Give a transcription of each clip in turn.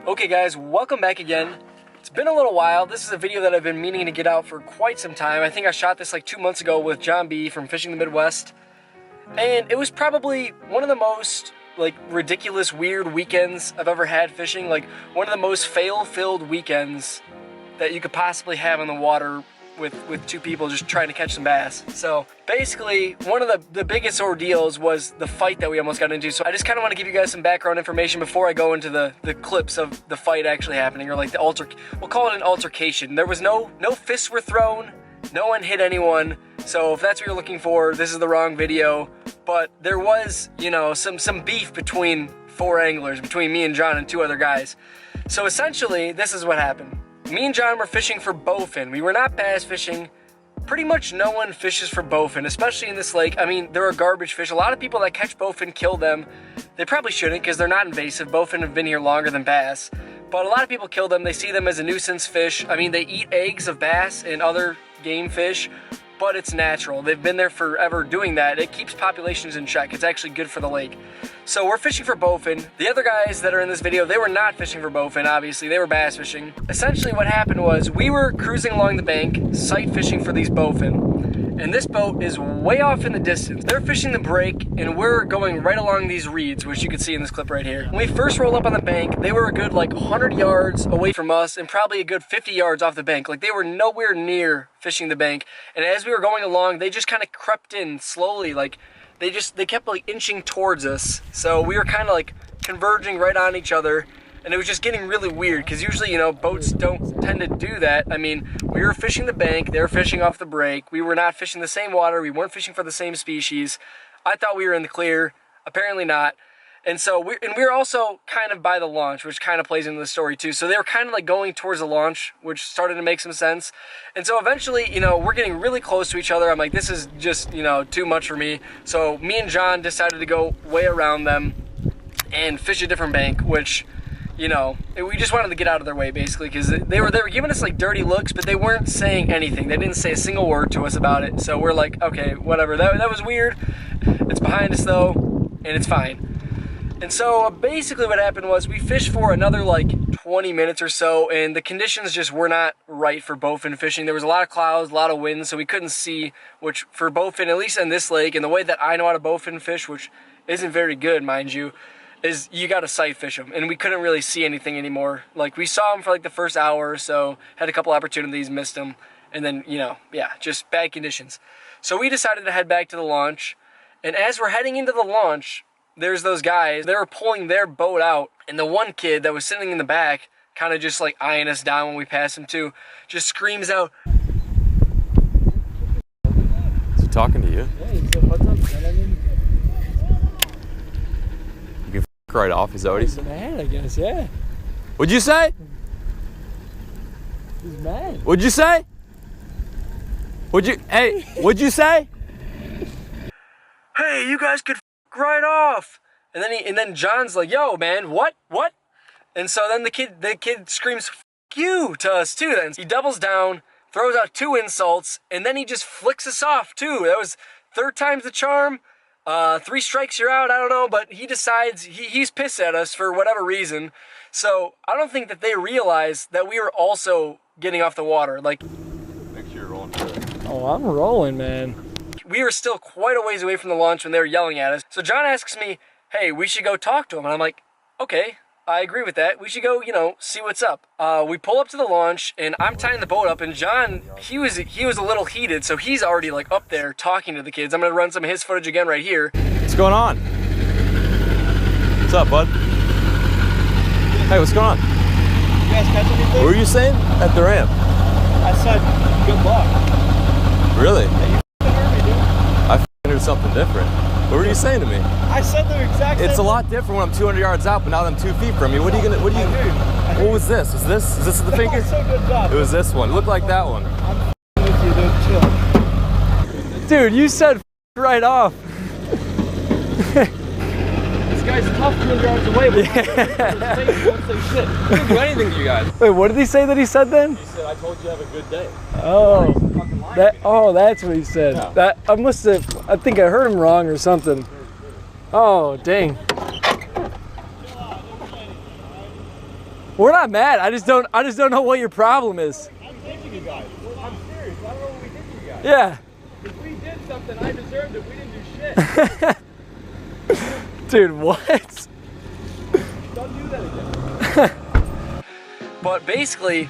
Okay guys, welcome back again. It's been a little while. This is a video that I've been meaning to get out for quite some time. I think I shot this like 2 months ago with John B from Fishing the Midwest. And it was probably one of the most ridiculous, weird weekends I've ever had fishing. Like one of the most fail-filled weekends that you could possibly have on the water with two people just trying to catch some bass. So basically, one of the biggest ordeals was the fight that we almost got into. So I just kind of want to give you guys some background information before I go into the clips of the fight actually happening, or like we'll call it an altercation. There was no fists were thrown, no one hit anyone. So if that's what you're looking for, this is the wrong video. But there was, you know, some beef between 4 anglers, between me and John and 2 other guys. So essentially, this is what happened. Me and John were fishing for bowfin. We were not bass fishing. Pretty much no one fishes for bowfin, especially in this lake. I mean, they're a garbage fish. A lot of people that catch bowfin kill them. They probably shouldn't because they're not invasive. Bowfin have been here longer than bass. But a lot of people kill them. They see them as a nuisance fish. I mean, they eat eggs of bass and other game fish, but it's natural. They've been there forever doing that. It keeps populations in check. It's actually good for the lake. So we're fishing for bowfin. The other guys that are in this video, they were not fishing for bowfin, obviously. They were bass fishing. Essentially what happened was we were cruising along the bank, sight fishing for these bowfin. And this boat is way off in the distance. They're fishing the break, and we're going right along these reeds, which you can see in this clip right here. When we first rolled up on the bank, they were a good 100 yards away from us and probably a good 50 yards off the bank. Like they were nowhere near fishing the bank. And as we were going along, they just kind of crept in slowly. They kept inching towards us. So we were kind of converging right on each other. And it was just getting really weird because usually, you know, boats don't tend to do that. I mean, we were fishing the bank, they were fishing off the break. We were not fishing the same water, we weren't fishing for the same species. I thought we were in the clear, apparently not. And so we were also kind of by the launch, which kind of plays into the story too. So they were kind of going towards the launch, which started to make some sense. And so eventually, you know, we're getting really close to each other. I'm like, this is just, you know, too much for me. So me and John decided to go way around them and fish a different bank, which, you know, we just wanted to get out of their way basically because they were giving us dirty looks, but they weren't saying anything. They didn't say a single word to us about it. So we're like, okay, whatever. That was weird. It's behind us though, and it's fine. And so basically what happened was we fished for another 20 minutes or so, and the conditions just were not right for bowfin fishing. There was a lot of clouds, a lot of wind, so we couldn't see, which for bowfin, at least in this lake, and the way that I know how to bowfin fish, which isn't very good, mind you, is you got to sight fish them, and we couldn't really see anything anymore. We saw them for the first hour or so, had a couple opportunities, missed them, and then, you know, yeah, just bad conditions. So we decided to head back to the launch, and as we're heading into the launch, there's those guys, they were pulling their boat out, and the one kid that was sitting in the back, kind of just eyeing us down when we passed him too, just screams out, Is he talking to you? yeah, he said, what's up, man? Right off, is that what he said? He's mad, I guess, yeah. What'd you say? He's mad. What'd you say? What'd you say? Hey, you guys could right off. And then John's like, yo, man, what? And so then the kid screams, F you, to us too. Then he doubles down, throws out 2 insults, and then he just flicks us off too. That was 3rd time's the charm. 3 strikes, you're out, I don't know, but he decides he's pissed at us for whatever reason. So I don't think that they realized that we were also getting off the water. Make sure you're rolling good. Oh, I'm rolling, man. We were still quite a ways away from the launch when they were yelling at us. So John asks me, hey, we should go talk to him. And I'm like, okay, I agree with that. We should go, you know, see what's up. We pull up to the launch, and I'm tying the boat up, and John, he was a little heated, so he's already up there talking to the kids. I'm gonna run some of his footage again right here. What's going on? What's up, bud? Hey, what's going on? You guys catch anything? What were you saying at the ramp? I said, good luck. Really? Yeah, you heard me, dude. I heard something different. What were you saying to me? I said the exact same It's a lot different when I'm 200 yards out, but now that I'm 2 feet from you. What What was this? Is this the finger? So good job. It was this one. It looked like that one. I'm with you, dude. Chill. Dude, you said right off. This guy's tough 200 yards away, but he won't say shit. I didn't do anything to you guys. Wait, what did he say that he said then? He said, I told you to have a good day. Oh, that's what he said. Yeah. I think I heard him wrong or something. Oh, dang. We're not mad. I just don't know what your problem is. I'm thinking you guys. I'm serious. I don't know what we did to you guys. Yeah. If we did something, I deserved it. We didn't do shit. Dude, what? Don't do that again. But basically,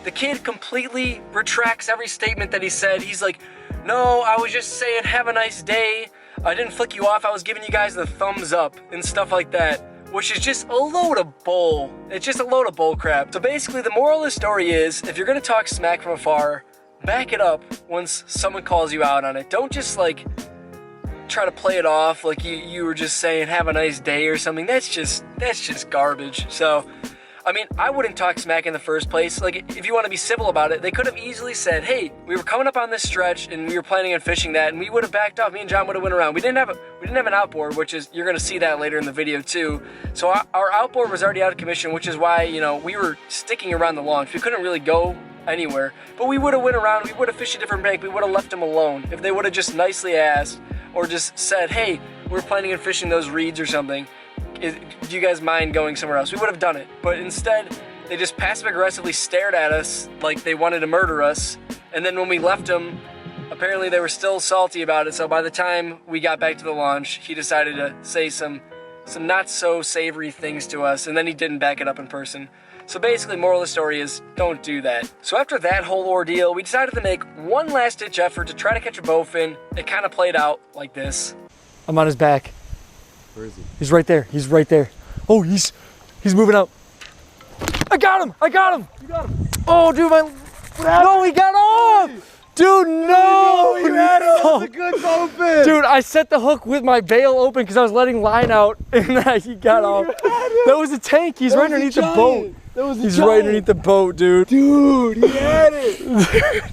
the kid completely retracts every statement that he said. He's like, no, I was just saying have a nice day. I didn't flick you off. I was giving you guys the thumbs up and stuff like that, which is just a load of bull. It's just a load of bull crap. So basically, the moral of the story is, if you're gonna talk smack from afar, back it up once someone calls you out on it. Don't just like try to play it off like you were just saying have a nice day or something. That's just garbage. So I mean, I wouldn't talk smack in the first place. Like, if you want to be civil about it, they could have easily said, hey, we were coming up on this stretch and we were planning on fishing that, and we would have backed off. Me and John would have went around. We didn't have an outboard, which is, you're going to see that later in the video too. So our outboard was already out of commission, which is why, you know, we were sticking around the launch. We couldn't really go anywhere, but we would have went around. We would have fished a different bank. We would have left them alone if they would have just nicely asked or just said, hey, we're planning on fishing those reeds or something. Do you guys mind going somewhere else? We would have done it, but instead they just passive aggressively stared at us like they wanted to murder us. And then when we left them, apparently they were still salty about it. So by the time we got back to the launch, he decided to say some not so savory things to us, and then he didn't back it up in person. So basically, moral of the story is, don't do that. So after that whole ordeal, we decided to make one last ditch effort to try to catch a bowfin. It kind of played out like this. I'm on his back. Where is he? He's right there. He's right there. Oh, he's moving out. I got him. I got him. You got him. Oh, dude, no, he got off. Dude, no. You had him. That's a good bowfin. Dude, I set the hook with my bail open because I was letting line out, and then he got off. That was a tank. He's right underneath the boat. He's right underneath the boat, dude. Dude, he had it.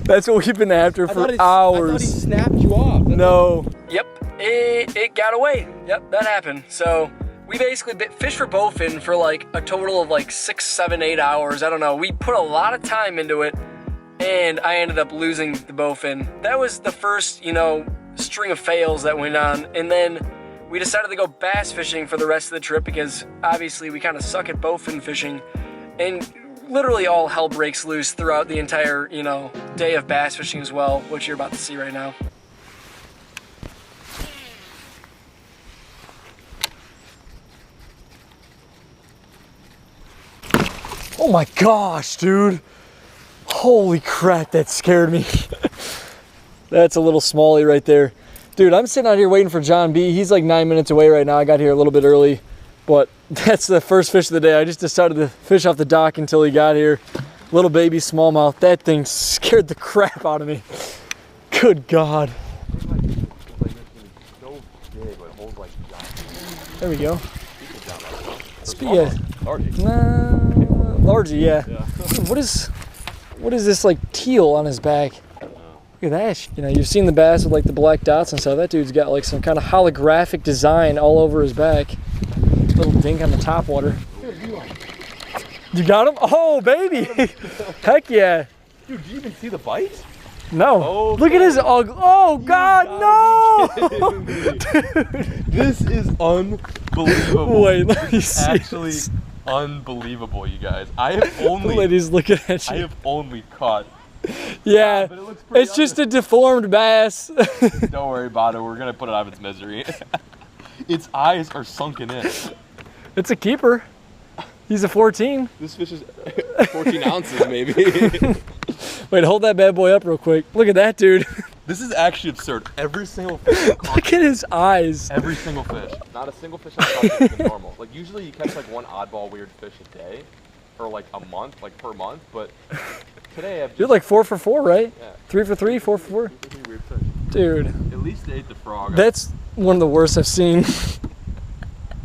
That's what we've been after for hours. I thought he snapped you off. No. Yep, it got away. Yep, that happened. So we basically fished for bowfin for like a total of like 6, 7, 8 hours. I don't know. We put a lot of time into it, and I ended up losing the bowfin. That was the first, you know, string of fails that went on. And then we decided to go bass fishing for the rest of the trip because obviously we kind of suck at bowfin fishing. And literally all hell breaks loose throughout the entire, you know, day of bass fishing as well, which you're about to see right now. Oh my gosh, dude. Holy crap, that scared me. That's a little smallie right there. Dude, I'm sitting out here waiting for John B. He's like 9 minutes away right now. I got here a little bit early, but that's the first fish of the day. I just decided to fish off the dock until he got here. Little baby smallmouth. That thing scared the crap out of me. Good God. There we go. Largy, yeah. What is this like teal on his back? Look at that. You know, you've seen the bass with like the black dots and stuff. That dude's got like some kind of holographic design all over his back. Little dink on the top water. You got him? Oh, baby. Heck yeah. Dude, do you even see the bite? No. Oh, look at his oh God, no! Dude, this is unbelievable. Wait, let me see. Actually unbelievable, you guys. I have only Lady's looking at you. I have only caught. Yeah, but it looks pretty it's just a deformed bass. Don't worry about it. We're gonna put it out of its misery. Its eyes are sunken in. It's a keeper. He's a 14. This fish is 14 ounces, maybe. Wait, hold that bad boy up real quick. Look at that, dude. This is actually absurd. Every single fish. Look at his eyes. Every single fish. Not a single fish I've caught has been normal. Like usually you catch like one oddball weird fish a day, or like a month, like per month. But today I've just, You're like 4 for 4, right? Yeah. 3 for 3, 4 for 4. Weird fish. Dude. At least they ate the frog. That's one of the worst I've seen.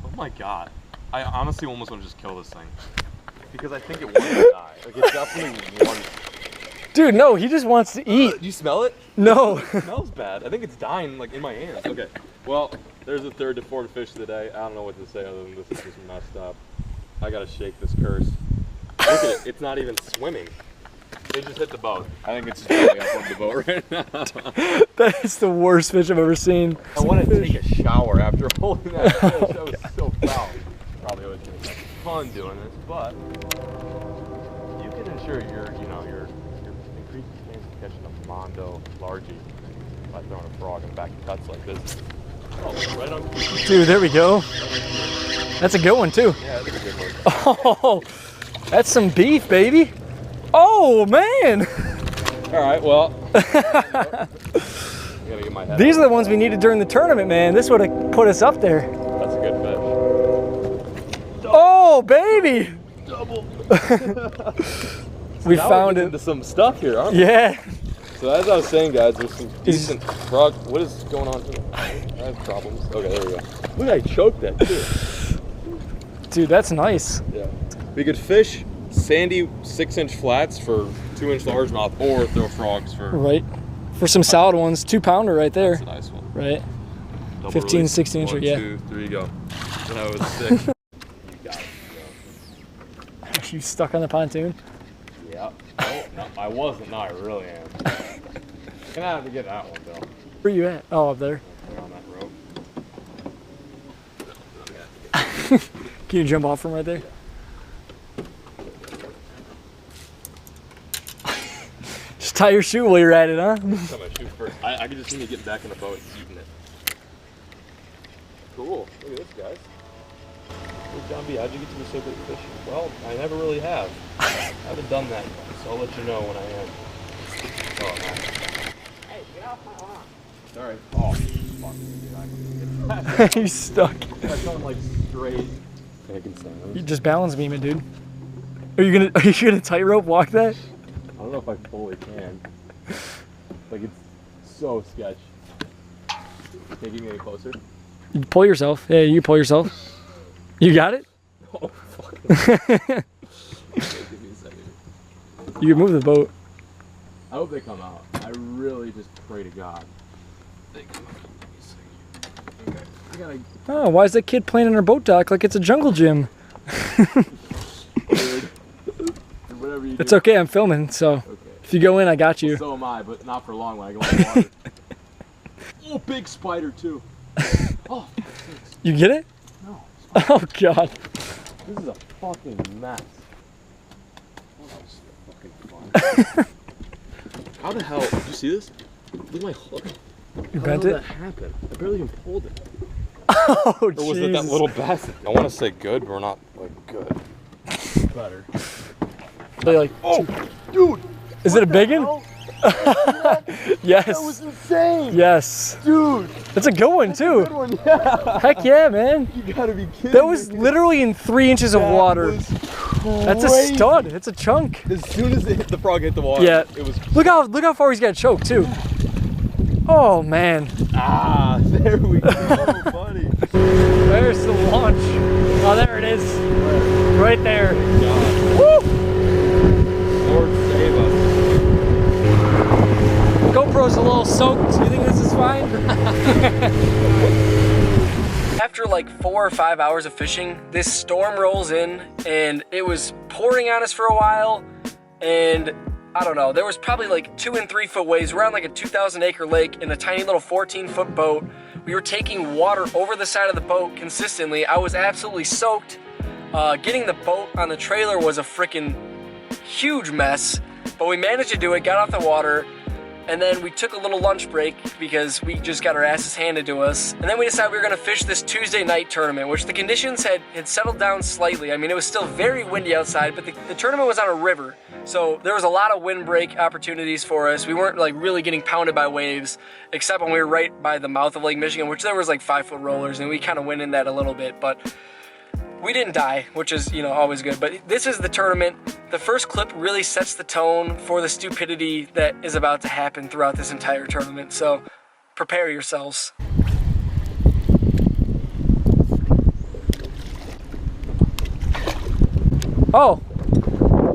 Oh my God. I honestly almost want to just kill this thing. Because I think it wants to die. Like it definitely wants. Dude, no, he just wants to eat. Do you smell it? No. It smells bad. I think it's dying like in my hands. Okay. Well, there's the third deformed fish of the day. I don't know what to say other than this is just messed up. I gotta shake this curse. Look at it. It's not even swimming. It just hit the boat. I think it's just going up on the boat right now. That is the worst fish I've ever seen. I want to take a shower after holding that fish. That was so foul. Probably always gonna fun doing this, but you can ensure your increased chance of catching a mondo largie by throwing a frog in the back of cuts like this. Oh, right on. Dude, there we go. That's a good one too. Yeah, that's a good one. Oh, that's some beef, baby. Oh man. All right, well. I gotta get my head These out. are the ones we needed during the tournament, man. This would have put us up there. That's a good fish. Oh, baby. Double. We Now found we're it. into some stuff here, aren't we? Yeah. So as I was saying, guys, there's some decent frog. What is going on here? I have problems. Okay, there we go. Look, I choked that too. Dude, that's nice. Yeah. We could fish sandy 6-inch flats for 2-inch largemouth, or throw frogs for. Right. For some solid ones, 2-pounder right there. That's a nice one. Right. Double 15, release. 16 incher, 1, yeah. 2, 3, go. That was sick. You got it. You stuck on the pontoon? Yeah. Oh, no, I wasn't. No, I really am. Gonna have to get that one, though. Where you at? Oh, up there. On that rope. Can you jump off from right there? Just tie your shoe while you're at it, huh? Time I shoot first. I can just see me getting back in the boat and eating it. Cool. Look at this, guys. Hey, John B, how'd you get to be so good at fishing? Well, I never really have. I haven't done that yet, so I'll let you know when I am. Oh, no. Hey, get off my lawn. Sorry. Oh, fuck. He's stuck. That's going like straight. I can stand You it. just balance beam it, dude. Are you gonna tightrope walk that? I don't know if I fully can. Like, it's so sketch. Can you get me any closer? You pull yourself. Yeah, you pull yourself. You got it? Oh, fuck. Okay, give me a second. You can move the boat. I hope they come out. I really just pray to God they come out. Give me a second. Okay. I gotta. Oh, why is that kid playing on our boat dock like it's a jungle gym? Weird. Whatever you do. It's okay, I'm filming, so Okay. if you go in, I got you. So am I, but not for long when I go in the water. Oh, big spider too. Oh, You get it? no. Oh, God. This is a fucking mess. Oh, that was fucking fun. How the hell? Did you see this? Look at my hook. You How bent did it? that happen? I barely even pulled it. Oh, Or was it that jeez. little basket? I want to say good, but we're not like good. Better. They like, Oh, dude! is it a big one? Yes. That was insane! Yes. Dude! That's a good one, too. Good one, yeah! Heck yeah, man. You gotta be kidding That was me. literally in 3 inches of That water. was That's a crazy. stud. It's a chunk. As soon as the frog hit the water, Yeah. it was. Look how far he's got choked, too. Oh, man. Ah, there we go, buddy. There's the launch. Oh, there it is. Right there. God. Woo! Lord save us. GoPro's a little soaked. You think this is fine? After like 4 or 5 hours of fishing, this storm rolls in and it was pouring on us for a while, and I don't know, there was probably like 2 and 3 foot waves. We're on like a 2,000 acre lake in a tiny little 14-foot boat. We were taking water over the side of the boat consistently. I was absolutely soaked. Getting the boat on the trailer was a freaking huge mess, but we managed to do it, got off the water, and then we took a little lunch break because we just got our asses handed to us. And then we decided we were gonna fish this Tuesday night tournament, which the conditions had settled down slightly. I mean, it was still very windy outside, but the tournament was on a river. So there was a lot of windbreak opportunities for us. We weren't like really getting pounded by waves, except when we were right by the mouth of Lake Michigan, which there was like 5-foot rollers, and we kind of went in that a little bit, but we didn't die, which is, you know, always good. But this is the tournament. The first clip really sets the tone for the stupidity that is about to happen throughout this entire tournament. So prepare yourselves. Oh,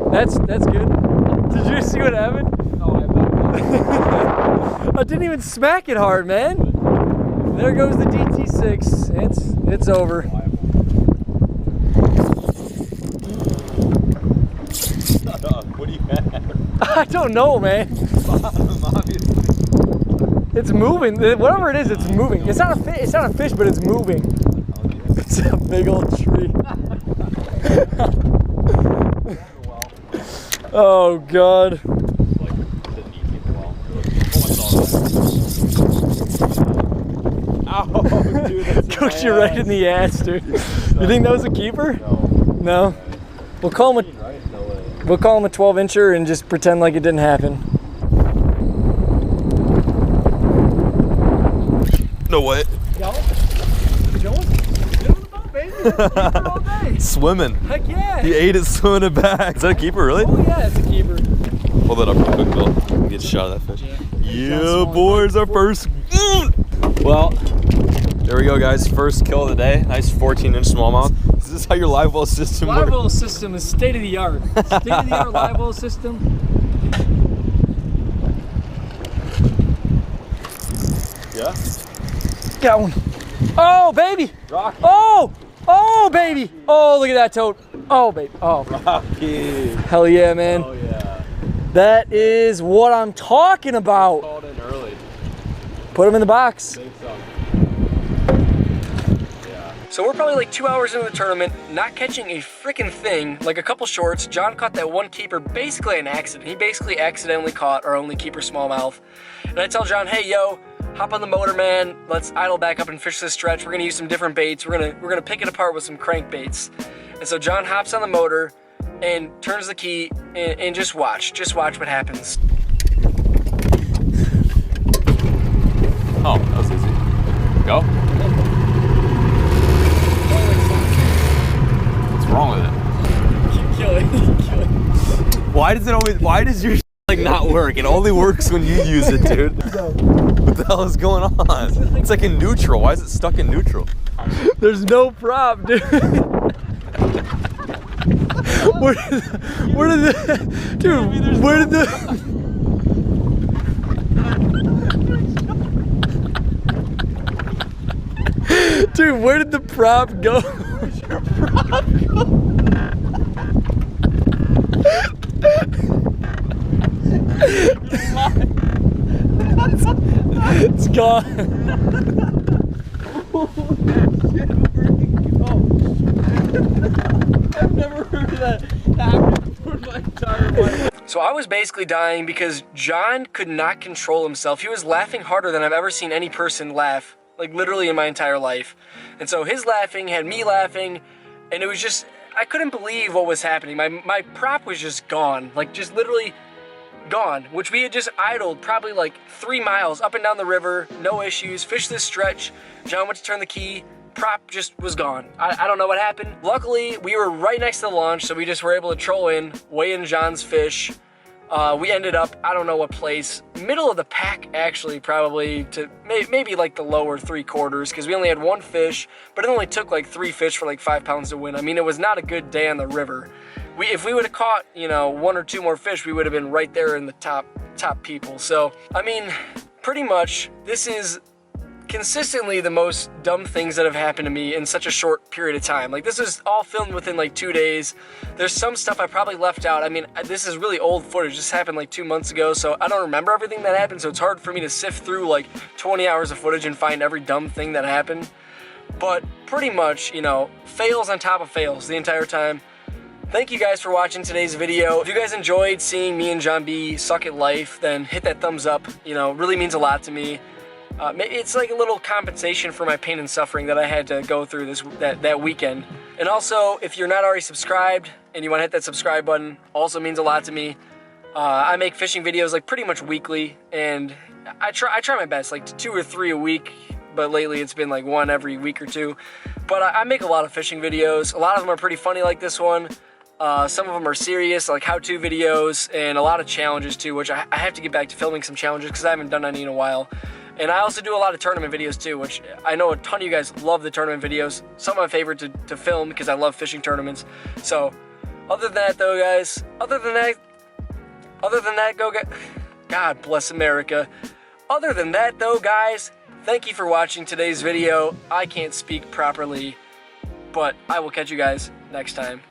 that's good. Did you see what happened? No, I didn't even smack it hard, man. There goes the DT6. It's over. What do you have? I don't know, man. Obviously. It's moving. Whatever it is, it's moving. It's not a fish, but it's moving. It's a big old tree. Oh God. Ow, dude, that's Cooked you right in the ass, dude. You think that was a keeper? No. No. We'll call him a 12-incher and just pretend like it didn't happen. No way. Swimming. Heck yeah. He ate it swimming it back. Is that a keeper, really? Oh yeah, it's a keeper. Hold that up real quick, Bill. Get a shot of that fish. Yeah, boys, our first. Well, there we go, guys. First kill of the day. Nice 14-inch smallmouth. Is this how your live well system works? Live well system is state of the art. State of the art live well system. Yeah. Got one. Oh baby. Rocky. Oh baby. Oh, look at that toad. Oh baby. Oh. Rocky. Hell yeah, man. Oh yeah. That is what I'm talking about. Called in early. Put him in the box. Think so. Yeah. So we're probably like 2 hours into the tournament, not catching a freaking thing, like a couple shorts. John caught that one keeper basically an accident. He basically accidentally caught our only keeper smallmouth. And I tell John, hey yo, hop on the motor, man. Let's idle back up and fish this stretch. We're gonna use some different baits. We're gonna pick it apart with some crankbaits. And so John hops on the motor and turns the key and just watch what happens. Oh, that was easy. Go. What's wrong with it? Keep killing. Why does your like not work? It only works when you use it, dude. What the hell is going on? It's like in neutral. Why is it stuck in neutral? There's no prop, dude. Where did the Dude, where did the prop go? Where's your prop go? It's gone. I've never heard of that happen before in my entire life. So I was basically dying because John could not control himself. He was laughing harder than I've ever seen any person laugh, like literally in my entire life. And so his laughing had me laughing, and it was just, I couldn't believe what was happening. My prop was just gone, like just literally gone, which we had just idled probably like 3 miles up and down the river, no issues, fished this stretch. John went to turn the key, prop just was gone. I don't know what happened. Luckily, we were right next to the launch, so we just were able to troll in, weigh in John's fish. We ended up, I don't know what place, middle of the pack actually, probably to maybe like the lower 3/4, because we only had one fish, but it only took like 3 fish for like 5 pounds to win. I mean, it was not a good day on the river. If we would have caught, you know, 1 or 2 more fish, we would have been right there in the top people. So, I mean, pretty much, this is consistently the most dumb things that have happened to me in such a short period of time. Like, this is all filmed within like 2 days. There's some stuff I probably left out. I mean, this is really old footage. This happened like 2 months ago, so I don't remember everything that happened, so it's hard for me to sift through like 20 hours of footage and find every dumb thing that happened. But pretty much, you know, fails on top of fails the entire time. Thank you guys for watching today's video. If you guys enjoyed seeing me and John B suck at life, then hit that thumbs up. You know, it really means a lot to me. It's like a little compensation for my pain and suffering that I had to go through that weekend. And also, if you're not already subscribed and you want to hit that subscribe button, also means a lot to me. I make fishing videos like pretty much weekly, and I try my best, like 2 or 3 a week, but lately it's been like 1 every week or 2. But I make a lot of fishing videos. A lot of them are pretty funny like this one. Some of them are serious, like how-to videos, and a lot of challenges too, which I have to get back to filming some challenges because I haven't done any in a while. And I also do a lot of tournament videos too, which I know a ton of you guys love the tournament videos. Some of my favorite to film because I love fishing tournaments. So, other than that though, guys, other than that, God bless America. Other than that though, guys, thank you for watching today's video. I can't speak properly, but I will catch you guys next time.